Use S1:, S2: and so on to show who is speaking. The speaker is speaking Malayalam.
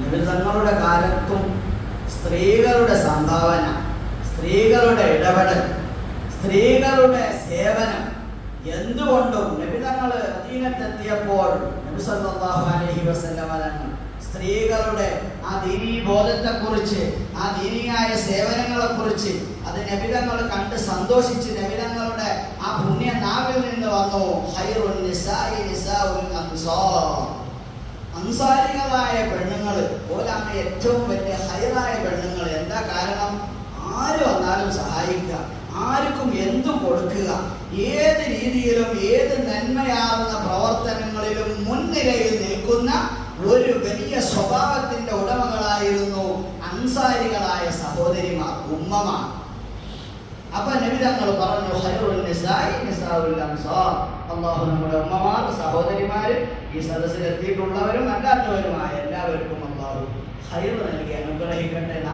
S1: നബി തങ്ങളുടെ കാലത്തും സ്ത്രീകളുടെ സംഭാവന, സ്ത്രീകളുടെ ഇടപെടൽ, സ്ത്രീകളുടെ സേവനം എന്തുകൊണ്ടും നബി തങ്ങൾ മദീനത്തെത്തിയപ്പോൾ നബി സല്ലല്ലാഹു അലൈഹി വസല്ലമ തങ്ങൾ സ്ത്രീകളുടെ ആ ദീനീ ബോധത്തെക്കുറിച്ച്, ആ ദീനിയായ സേവനങ്ങളെക്കുറിച്ച് അത് നബി തങ്ങൾ കണ്ട് സന്തോഷിച്ച് നബി തങ്ങളുടെ ആ പുണ്യ നാവിൽ നിന്ന് വന്നു, ഖൈറുൻ നിസാഇ നിസാഉൽ അൻസാർ, അൻസാരികളായ പെണ്ണുങ്ങൾ ഓലാണ് ഏറ്റവും വലിയ ഖൈറായ പെണ്ണുങ്ങൾ. എന്താ കാരണം? ആര് വന്നാലും സഹായിക്കുക, ആർക്കും എന്തും കൊടുക്കുക, ഏത് രീതിയിലും ഏത് നന്മയാർന്ന പ്രവർത്തനങ്ങളിലും മുൻനിരയിൽ നിൽക്കുന്ന ഒരു വലിയ സ്വഭാവത്തിന്റെ ഉടമകളായിരുന്നു അൻസാരികളായ സഹോദരിമാർ, ഉമ്മമാർ. അപ്പൊ നബി തങ്ങൾ പറഞ്ഞു, ഖൈറുൻ നിസാഇ നിസാഉൽ അൻസാർ. അല്ലാഹു നമ്മുടെ ഉമ്മമാർ, സഹോദരിമാര്, ഈ സദസ്സിൽ എത്തിയിട്ടുള്ളവരും അല്ലാത്തവരുമായ എല്ലാവർക്കും അല്ലാഹു ഖൈർ നൽകി അനുഗ്രഹിക്കട്ടെ.